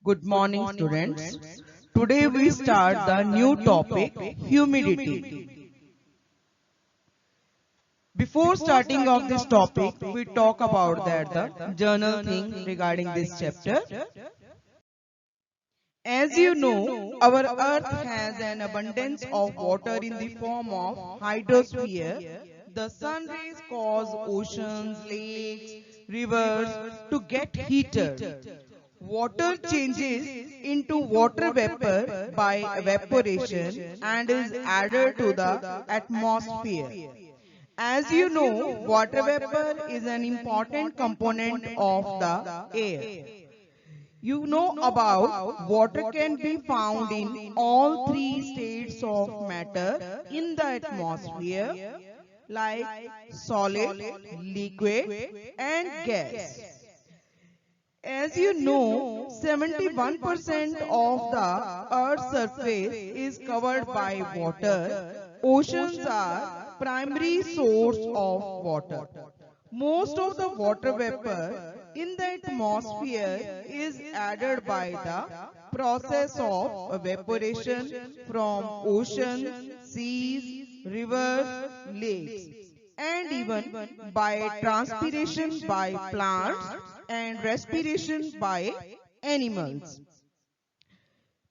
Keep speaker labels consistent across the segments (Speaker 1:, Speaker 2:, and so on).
Speaker 1: Good morning, students. Today we start the new topic, humidity. Before starting of this topic, we talk about the journal thing regarding this chapter. As you know, our earth has an abundance of water in the form of hydrosphere. The sun rays cause oceans, lakes, rivers to get heated. Water changes into water vapor by evaporation and is added to the atmosphere. As you know, water vapor is an important component of the air. You know about water can be found in all three states of matter in the atmosphere, like solid, liquid, and gas. As you know, 71% of the Earth's surface is covered by water. Oceans are primary source of water. Most of the water vapor in the atmosphere is added by the process of evaporation from oceans, seas, rivers, lakes, and even by transpiration by plants and respiration by animals.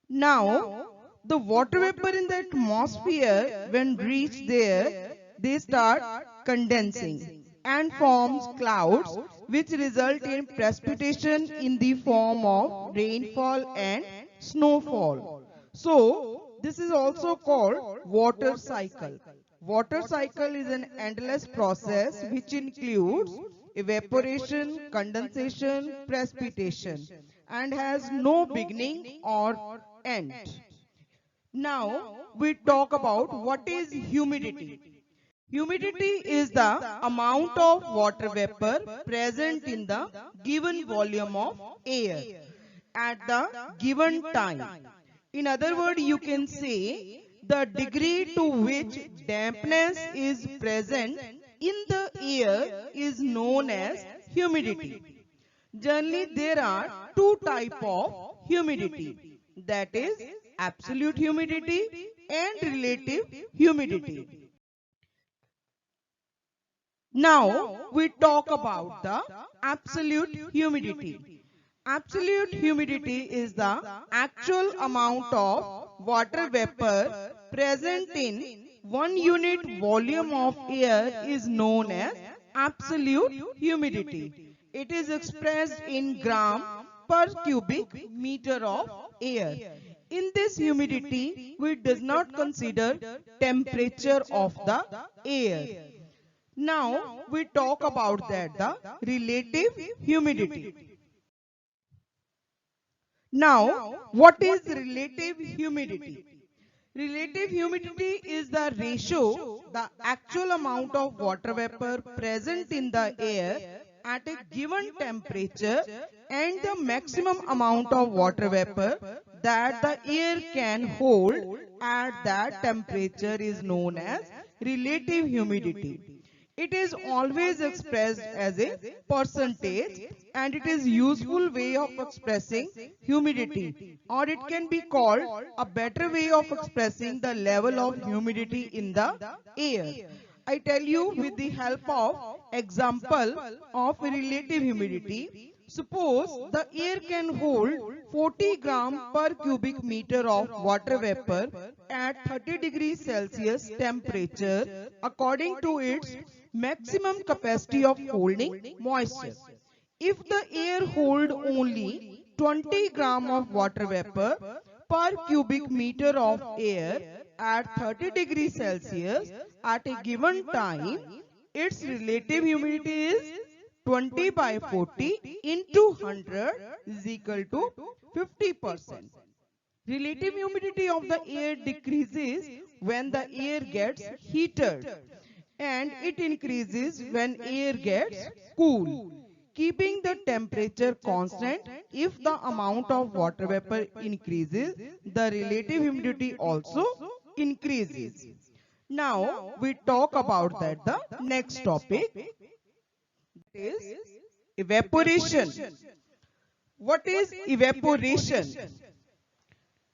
Speaker 1: Now, the water vapor in the atmosphere, when reach there, they start condensing and forms clouds which result in precipitation in the form of rainfall and snowfall. So, this is also called water cycle. Water cycle is an endless process which includes evaporation, condensation, precipitation and has no beginning or end. Now we talk about what is humidity. Humidity is the amount of water vapor present in the given volume of air at the given time. In other words, you can say the degree to which dampness is present in the air is known as humidity. Generally, there are two types of humidity, that is absolute humidity and relative humidity. Now we talk about the absolute humidity. Absolute humidity is the actual amount of water vapor present in 1 unit volume of air is known as absolute humidity. It is expressed in gram per cubic meter of air. In this humidity, we does not consider temperature of the air. Now we talk about the relative humidity. Now, what is relative humidity? Relative humidity is the ratio, the actual amount of water vapor present in the air at a given temperature and the maximum amount of water vapor that the air can hold at that temperature is known as relative humidity. It is always expressed as a percentage and it is useful way of expressing humidity, or it can be called a better way of expressing the level of humidity in the air. I tell you with the help of example of relative humidity. Suppose the air can hold 40 gram per cubic meter of water vapor at 30 degrees Celsius temperature according to its maximum capacity of holding moisture. If the air hold only 20 gram of water vapor per cubic meter of air at 30 degrees Celsius at a given time, its relative humidity is 20 by 40 into 100 is equal to 50%. Relative humidity of the air decreases when the air gets heated and it increases when air gets cool. Keeping the temperature constant, if the amount of water vapor increases, the relative humidity also increases. Now we talk about the next topic, that is evaporation. What is evaporation?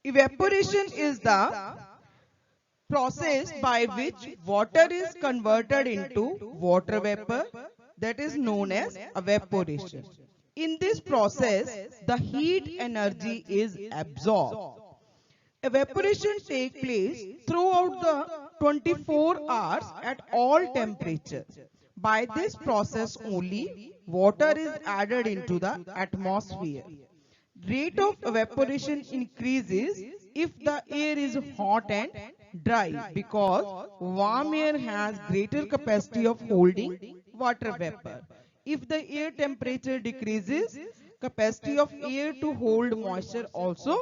Speaker 1: Evaporation is the process by which water is converted into water vapor, that is known as evaporation. In this process, the heat energy is absorbed. Evaporation takes place throughout the 24 hours at all temperatures. By this process only, water is added into the atmosphere. Rate of evaporation increases if the air is hot and dry, because warm air has greater capacity of holding water vapor. If the air temperature decreases, capacity of air to hold moisture also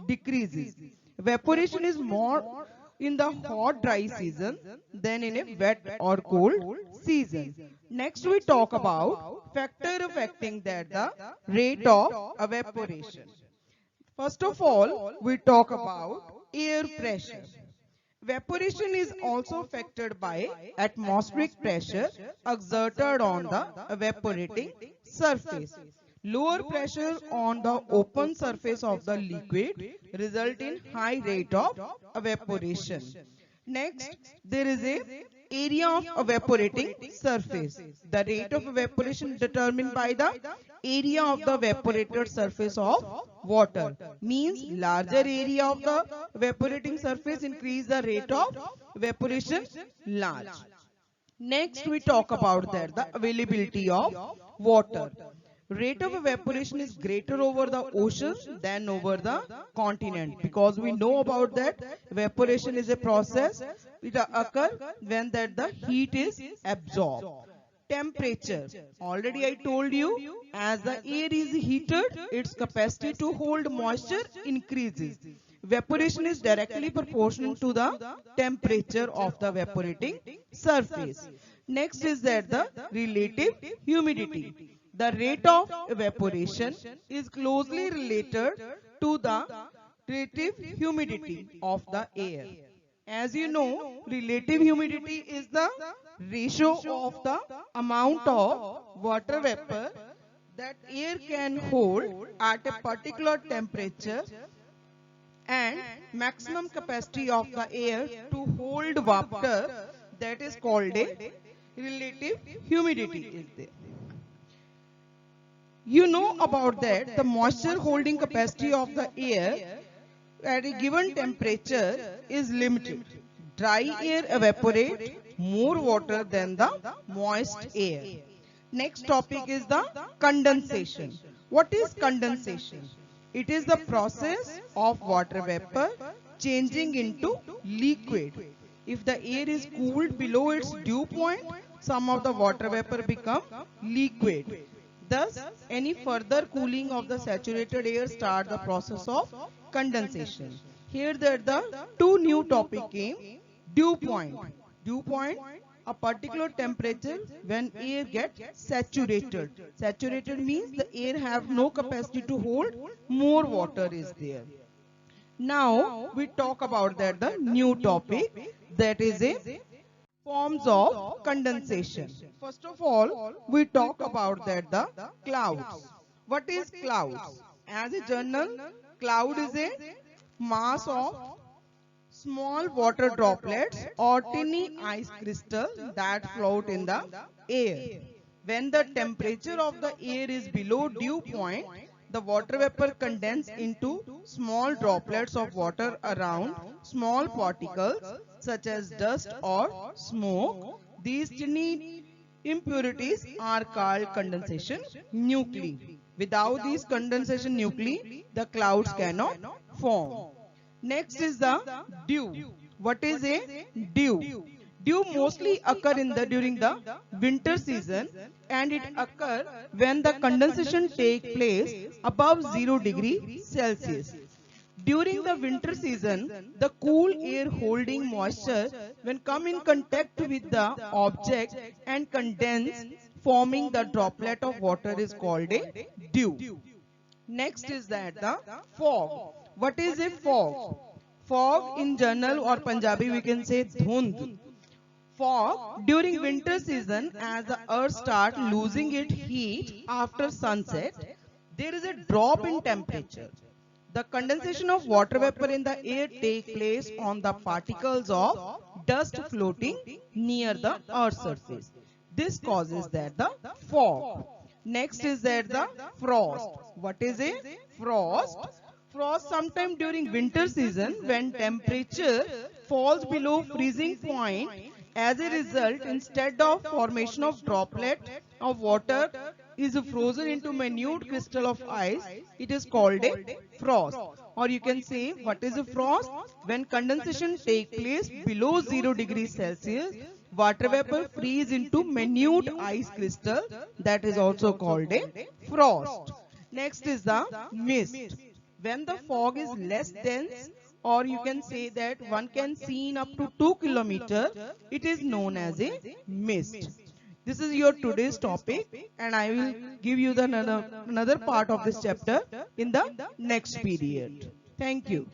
Speaker 1: decreases. Evaporation is more in the hot dry season than in a wet or cold season. Next we talk about factor affecting that the rate of evaporation. First of all, we talk about air pressure. Evaporation is also affected by atmospheric pressure exerted on the evaporating surface. Lower pressure on the open surface of the liquid result in high rate of evaporation. Next, there is a area of evaporating surface. The rate of evaporation determined by the area of the evaporated surface of water. Means larger area of the evaporating surface increase the rate of evaporation large. Next we talk about that the availability of water. Rate of evaporation is greater over the ocean than over the continent, because we know about that evaporation is a process which occur when that the heat is absorbed. Temperature. Already I told you, as the air is heated, its capacity to hold moisture increases. Evaporation is directly proportional to the temperature of the evaporating surface. Next is that the relative humidity. The rate of evaporation is closely related to the relative humidity of the air. As you know, relative humidity is the ratio of the amount of water vapor that air can hold at a particular temperature and maximum capacity of the air to hold water, that is called a relative humidity is there. You know about that the moisture holding capacity of the air at a given temperature is limited. Dry air evaporates more water than the moist air. Next topic is the condensation. What is condensation? It is the process of water vapor changing into liquid. If the air is cooled below its dew point, some of the water vapor become liquid. Thus, any further cooling of the saturated air starts the process of condensation. Here the two new topic came. Dew point. Dew point, a particular temperature when air gets saturated. Saturated means the air have no capacity to hold more water is there. Now we talk about that the new topic, that is a forms of condensation. First of all, we talk about that the clouds. What is clouds? As a general, cloud is a mass of small water droplets or tiny ice crystal that float in the air. When the temperature of the air is below dew point, the water vapor condenses into small droplets of water around small particles such as dust or smoke. These tiny impurities are called condensation nuclei. Without these condensation nuclei, the clouds cannot form. Next is the dew. What is a dew? Dew mostly occur during the winter season, and it occur when the condensation take place above 0 degrees Celsius. During the winter season, the cool air holding moisture when come in contact with the object and condense, forming the droplet of water is called a dew. Next is that the fog. What is a fog? Fog in general or Punjabi we can say dhund. Fog during winter season, as the earth starts losing its heat after sunset, there is a drop in temperature. The condensation of water vapor in the air takes place on the particles of dust floating near the Earth's surface. This causes that the fog. Next is that the frost. What is a frost? Frost sometime during winter season when temperature falls below freezing point. As a result, instead of formation of droplet of water is frozen into minute crystal of ice, it is called a frost. Or you can say, what is a frost? When condensation takes place below 0 degrees Celsius, water vapor freeze into minute ice crystal, that is also called a frost. Next is the mist. When the fog is less dense, or you can say that one can see in up to 2 kilometers, it is known as a mist. This is your today's topic, and I will give you the another part of this chapter in the next period. Thank you.